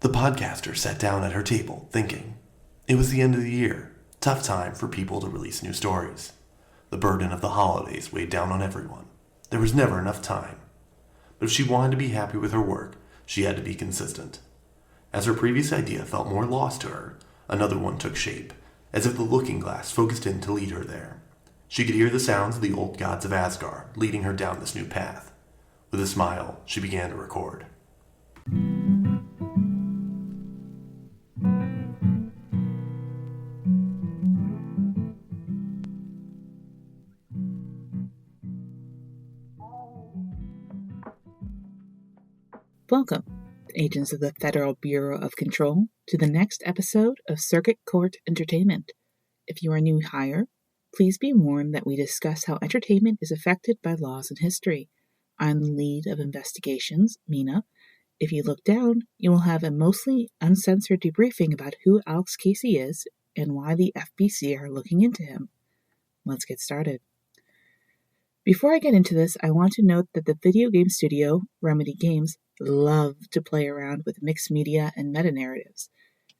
The podcaster sat down at her table, thinking. It was the end of the year, tough time for people to release new stories. The burden of the holidays weighed down on everyone. There was never enough time. But if she wanted to be happy with her work, she had to be consistent. As her previous idea felt more lost to her, another one took shape, as if the looking glass focused in to lead her there. She could hear the sounds of the old gods of Asgard leading her down this new path. With a smile, she began to record. Welcome, agents of the Federal Bureau of Control, to the next episode of Circuit Court Entertainment. If you are new hire, please be warned that we discuss how entertainment is affected by laws and history. I'm the lead of investigations, Mina. If you look down, you will have a mostly uncensored debriefing about who Alex Casey is and why the FBC are looking into him. Let's get started. Before I get into this, I want to note that the video game studio, Remedy Games, love to play around with mixed media and meta-narratives.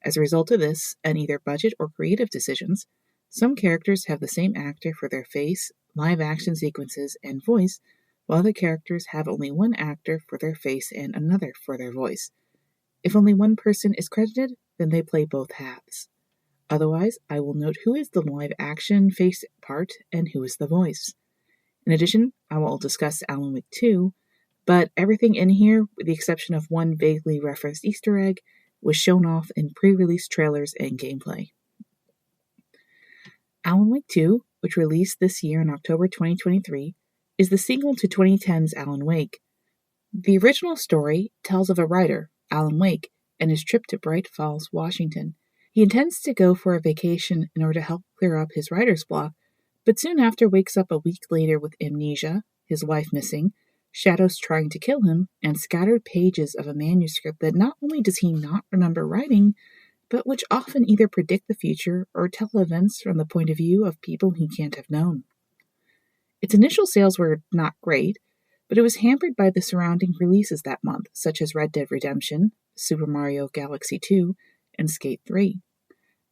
As a result of this, and either budget or creative decisions, some characters have the same actor for their face, live action sequences, and voice, while other characters have only one actor for their face and another for their voice. If only one person is credited, then they play both halves. Otherwise, I will note who is the live action face part and who is the voice. In addition, I will discuss Alan Wake 2, but everything in here, with the exception of one vaguely referenced Easter egg, was shown off in pre-release trailers and gameplay. Alan Wake 2, which released this year in October 2023, is the sequel to 2010's Alan Wake. The original story tells of a writer, Alan Wake, and his trip to Bright Falls, Washington. He intends to go for a vacation in order to help clear up his writer's block, but soon after wakes up a week later with amnesia, his wife missing, shadows trying to kill him, and scattered pages of a manuscript that not only does he not remember writing, but which often either predict the future or tell events from the point of view of people he can't have known. Its initial sales were not great, but it was hampered by the surrounding releases that month, such as Red Dead Redemption, Super Mario Galaxy 2, and Skate 3,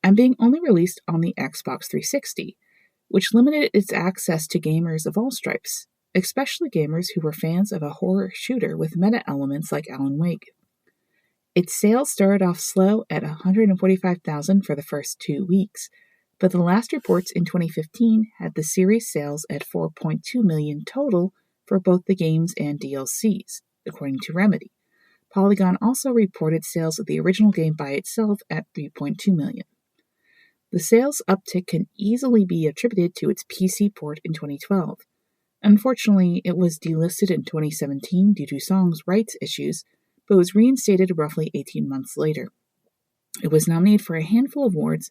and being only released on the Xbox 360, which limited its access to gamers of all stripes, especially gamers who were fans of a horror shooter with meta elements like Alan Wake. Its sales started off slow at 145,000 for the first 2 weeks, but the last reports in 2015 had the series sales at 4.2 million total for both the games and DLCs, according to Remedy. Polygon also reported sales of the original game by itself at 3.2 million. The sales uptick can easily be attributed to its PC port in 2012. Unfortunately, it was delisted in 2017 due to songs rights issues, but was reinstated roughly 18 months later. It was nominated for a handful of awards,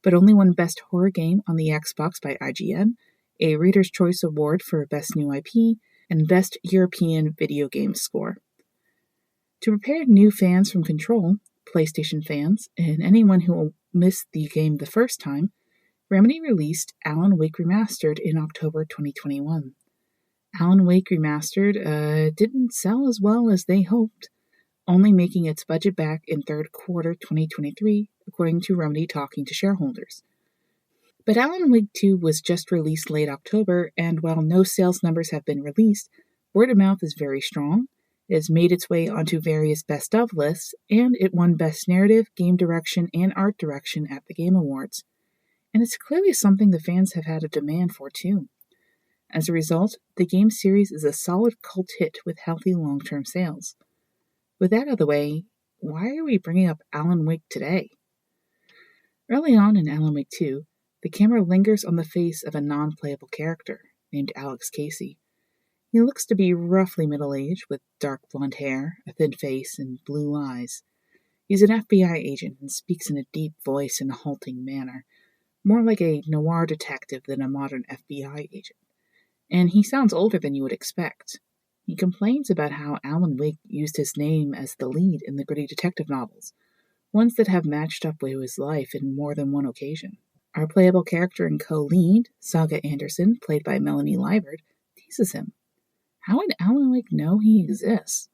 but only won Best Horror Game on the Xbox by IGN, a Reader's Choice Award for Best New IP, and Best European Video Game Score. To prepare new fans from Control, PlayStation fans, and anyone who missed the game the first time, Remedy released Alan Wake Remastered in October 2021. Alan Wake Remastered didn't sell as well as they hoped, only making its budget back in third quarter 2023, according to Remedy talking to shareholders. But Alan Wake 2 was just released late October, and while no sales numbers have been released, word of mouth is very strong. It has made its way onto various best of lists, and it won Best Narrative, Game Direction, and Art Direction at the Game Awards. And it's clearly something the fans have had a demand for too. As a result, the game series is a solid cult hit with healthy long-term sales. With that out of the way, why are we bringing up Alan Wake today? Early on in Alan Wake 2, the camera lingers on the face of a non-playable character named Alex Casey. He looks to be roughly middle-aged, with dark blonde hair, a thin face, and blue eyes. He's an FBI agent and speaks in a deep voice and a halting manner, more like a noir detective than a modern FBI agent. And he sounds older than you would expect. He complains about how Alan Wake used his name as the lead in the gritty detective novels, ones that have matched up with his life in more than one occasion. Our playable character and co-lead, Saga Anderson, played by Melanie Liebert, teases him. How would Alan Wake know he exists?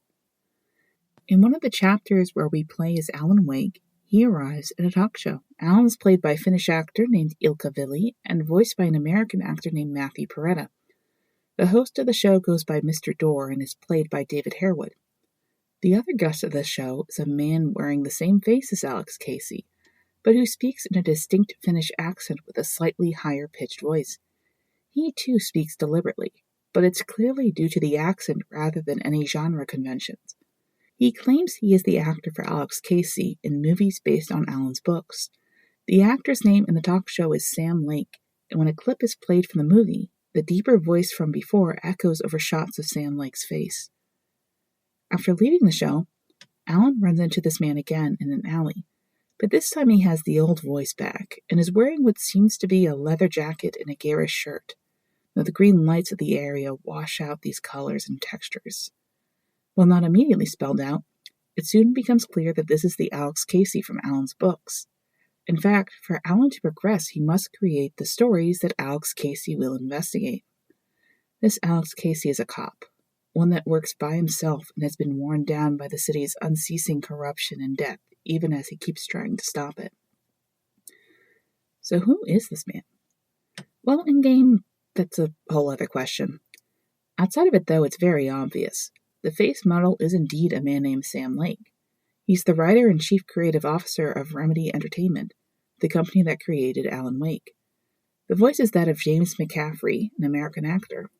In one of the chapters where we play as Alan Wake, he arrives at a talk show. Alan is played by a Finnish actor named Ilkka Ville and voiced by an American actor named Matthew Peretta. The host of the show goes by Mr. Dorr and is played by David Harewood. The other guest of the show is a man wearing the same face as Alex Casey, but who speaks in a distinct Finnish accent with a slightly higher-pitched voice. He too speaks deliberately, but it's clearly due to the accent rather than any genre conventions. He claims he is the actor for Alex Casey in movies based on Alan's books. The actor's name in the talk show is Sam Lake, and when a clip is played from the movie, the deeper voice from before echoes over shots of Sam Lake's face. After leaving the show, Alan runs into this man again in an alley, but this time he has the old voice back and is wearing what seems to be a leather jacket and a garish shirt, though the green lights of the area wash out these colors and textures. While not immediately spelled out, it soon becomes clear that this is the Alex Casey from Alan's books. In fact, for Alan to progress, he must create the stories that Alex Casey will investigate. This Alex Casey is a cop, one that works by himself and has been worn down by the city's unceasing corruption and debt, even as he keeps trying to stop it. So who is this man? Well, in-game, that's a whole other question. Outside of it, though, it's very obvious. The face model is indeed a man named Sam Lake. He's the writer and chief creative officer of Remedy Entertainment, the company that created Alan Wake. The voice is that of James McCaffrey, an American actor.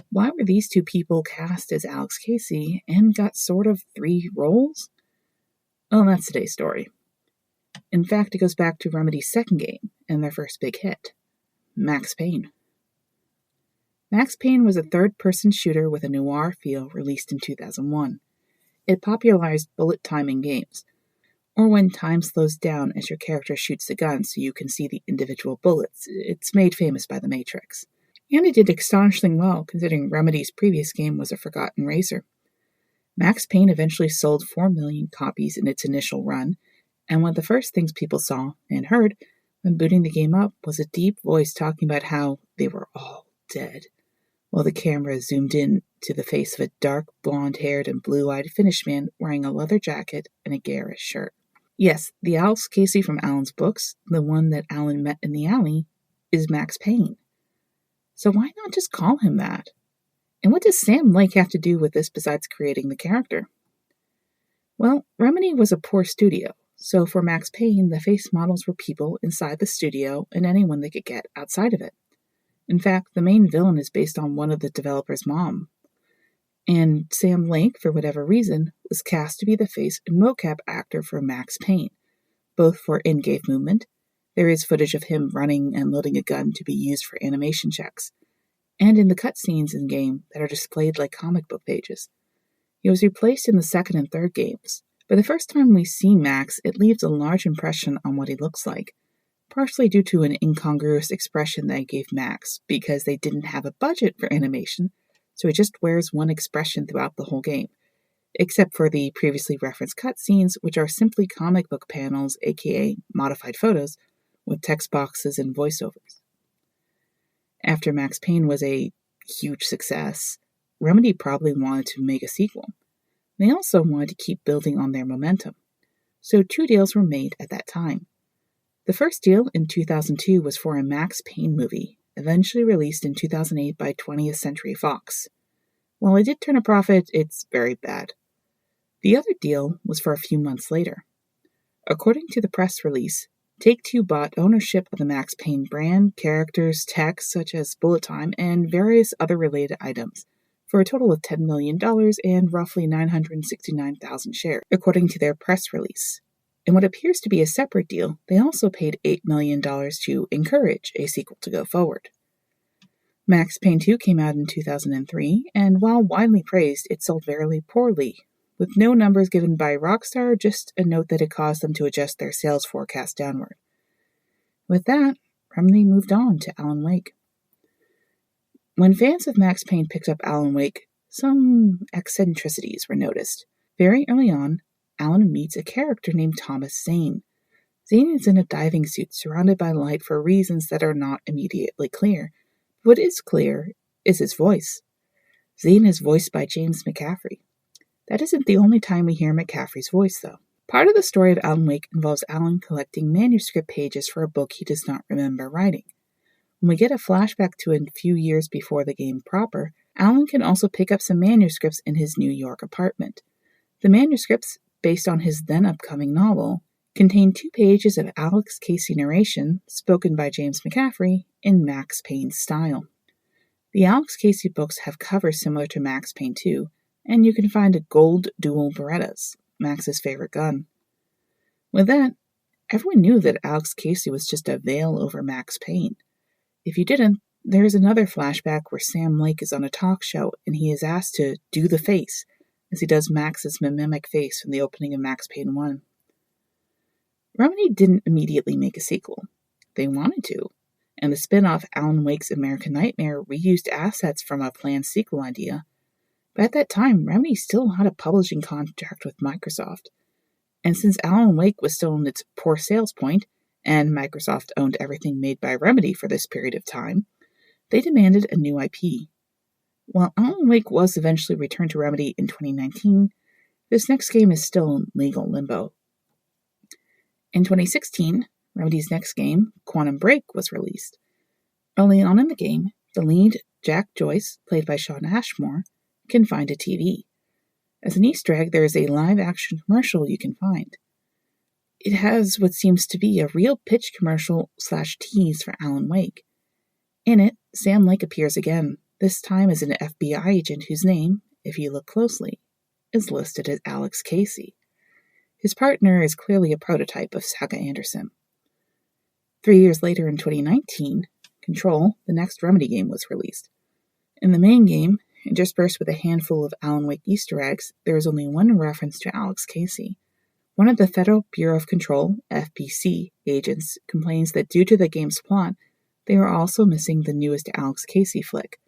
Why were these two people cast as Alex Casey and got sort of three roles? Well, that's today's story. In fact, it goes back to Remedy's second game and their first big hit, Max Payne. Max Payne was a third-person shooter with a noir feel released in 2001. It popularized bullet time in games, or when time slows down as your character shoots the gun so you can see the individual bullets. It's made famous by The Matrix. And it did astonishingly well, considering Remedy's previous game was a forgotten racer. Max Payne eventually sold 4 million copies in its initial run, and one of the first things people saw and heard when booting the game up was a deep voice talking about how they were all dead, while the camera zoomed in to the face of a dark, blonde-haired and blue-eyed Finnish man wearing a leather jacket and a garish shirt. Yes, the Alex Casey from Alan's books, the one that Alan met in the alley, is Max Payne. So why not just call him that? And what does Sam Lake have to do with this besides creating the character? Well, Remedy was a poor studio, so for Max Payne, the face models were people inside the studio and anyone they could get outside of it. In fact, the main villain is based on one of the developer's mom. And Sam Lake, for whatever reason, was cast to be the face and mocap actor for Max Payne, both for in-game movement. There is footage of him running and loading a gun to be used for animation checks, and in the cutscenes in-game that are displayed like comic book pages. He was replaced in the second and third games, but the first time we see Max, it leaves a large impression on what he looks like, partially due to an incongruous expression they gave Max, because they didn't have a budget for animation, so he just wears one expression throughout the whole game, except for the previously referenced cutscenes, which are simply comic book panels, aka modified photos, with text boxes and voiceovers. After Max Payne was a huge success, Remedy probably wanted to make a sequel. They also wanted to keep building on their momentum, so 2 deals were made at that time. The first deal in 2002 was for a Max Payne movie, eventually released in 2008 by 20th Century Fox. While it did turn a profit, it's very bad. The other deal was for a few months later. According to the press release, Take-Two bought ownership of the Max Payne brand, characters, tech such as bullet time, and various other related items, for a total of $10 million and roughly 969,000 shares, according to their press release. In what appears to be a separate deal, they also paid $8 million to encourage a sequel to go forward. Max Payne 2 came out in 2003, and while widely praised, it sold very poorly, with no numbers given by Rockstar, just a note that it caused them to adjust their sales forecast downward. With that, Remedy moved on to Alan Wake. When fans of Max Payne picked up Alan Wake, some eccentricities were noticed. Very early on, Alan meets a character named Thomas Zane. Zane is in a diving suit surrounded by light for reasons that are not immediately clear. What is clear is his voice. Zane is voiced by James McCaffrey. That isn't the only time we hear McCaffrey's voice, though. Part of the story of Alan Wake involves Alan collecting manuscript pages for a book he does not remember writing. When we get a flashback to a few years before the game proper, Alan can also pick up some manuscripts in his New York apartment. The manuscripts, based on his then-upcoming novel, contain 2 pages of Alex Casey narration spoken by James McCaffrey in Max Payne style. The Alex Casey books have covers similar to Max Payne 2, and you can find a gold dual Berettas, Max's favorite gun. With that, everyone knew that Alex Casey was just a veil over Max Payne. If you didn't, there's another flashback where Sam Lake is on a talk show and he is asked to do the face, as he does Max's mimic face from the opening of Max Payne 1. Remedy didn't immediately make a sequel. They wanted to, and the spin-off Alan Wake's American Nightmare reused assets from a planned sequel idea. But at that time, Remedy still had a publishing contract with Microsoft. And since Alan Wake was still in its poor sales point, and Microsoft owned everything made by Remedy for this period of time, they demanded a new IP. While Alan Wake was eventually returned to Remedy in 2019, this next game is still in legal limbo. In 2016, Remedy's next game, Quantum Break, was released. Early on in the game, the lead, Jack Joyce, played by Shawn Ashmore, can find a TV. As an Easter egg, there is a live-action commercial you can find. It has what seems to be a real pitch commercial/tease for Alan Wake. In it, Sam Lake appears again, this time as an FBI agent whose name, if you look closely, is listed as Alex Casey. His partner is clearly a prototype of Saga Anderson. 3 years later in 2019, Control, the next Remedy game, was released. In the main game, interspersed with a handful of Alan Wake Easter eggs, there is only one reference to Alex Casey. One of the Federal Bureau of Control, FBC, agents complains that due to the game's plot, they are also missing the newest Alex Casey flick.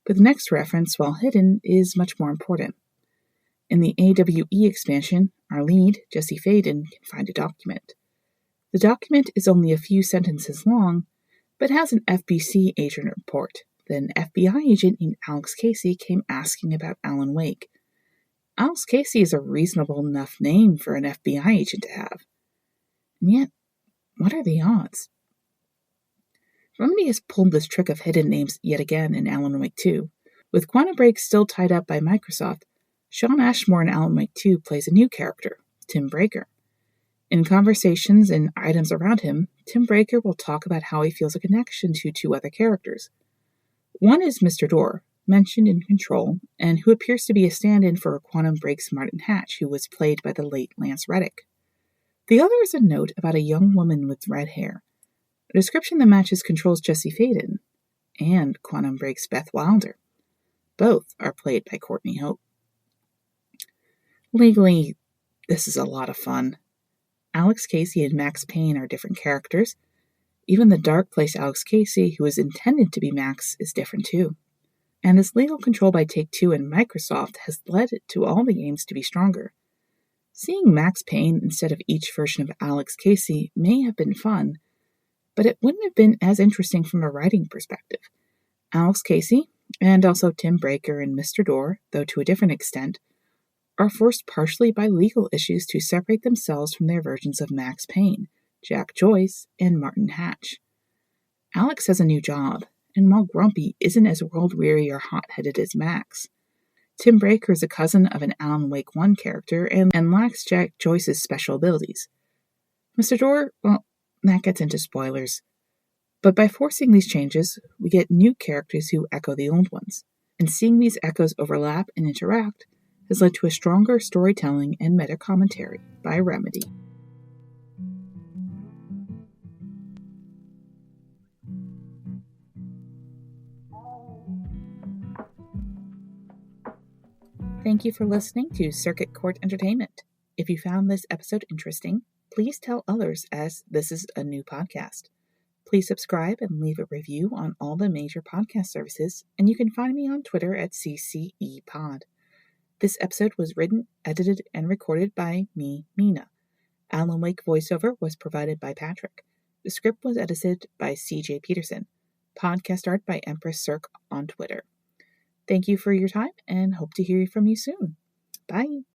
But the next reference, while hidden, is much more important. In the AWE expansion, our lead, Jesse Faden, can find a document. The document is only a few sentences long, but has an FBC agent report that an FBI agent named Alex Casey came asking about Alan Wake. Alex Casey is a reasonable enough name for an FBI agent to have. And yet, what are the odds? Remedy has pulled this trick of hidden names yet again in Alan Wake 2. With Quantum Break still tied up by Microsoft, Shawn Ashmore in Alan Wake 2 plays a new character, Tim Breaker. In conversations and items around him, Tim Breaker will talk about how he feels a connection to 2 other characters. One is Mr. Door, mentioned in Control, and who appears to be a stand-in for Quantum Break's Martin Hatch, who was played by the late Lance Reddick. The other is a note about a young woman with red hair, a description that matches Control's Jesse Faden, and Quantum Break's Beth Wilder. Both are played by Courtney Hope. Legally, this is a lot of fun. Alex Casey and Max Payne are different characters. Even the Dark Place Alex Casey, who is intended to be Max, is different too. And this legal control by Take-Two and Microsoft has led to all the games to be stronger. Seeing Max Payne instead of each version of Alex Casey may have been fun, but it wouldn't have been as interesting from a writing perspective. Alex Casey, and also Tim Breaker and Mr. Door, though to a different extent, are forced partially by legal issues to separate themselves from their versions of Max Payne, Jack Joyce, and Martin Hatch. Alex has a new job, and while grumpy, isn't as world-weary or hot-headed as Max. Tim Breaker is a cousin of an Alan Wake 1 character and lacks Jack Joyce's special abilities. Mr. Door, well, that gets into spoilers. But by forcing these changes, we get new characters who echo the old ones, and seeing these echoes overlap and interact has led to a stronger storytelling and meta-commentary by Remedy. Thank you for listening to Circuit Court Entertainment. If you found this episode interesting, please tell others, as this is a new podcast. Please subscribe and leave a review on all the major podcast services, and you can find me on Twitter at CCEPod. This episode was written, edited, and recorded by me, Mina. Alan Wake voiceover was provided by Patrick. The script was edited by CJ Peterson. Podcast art by Empress Cirque on Twitter. Thank you for your time, and hope to hear from you soon. Bye.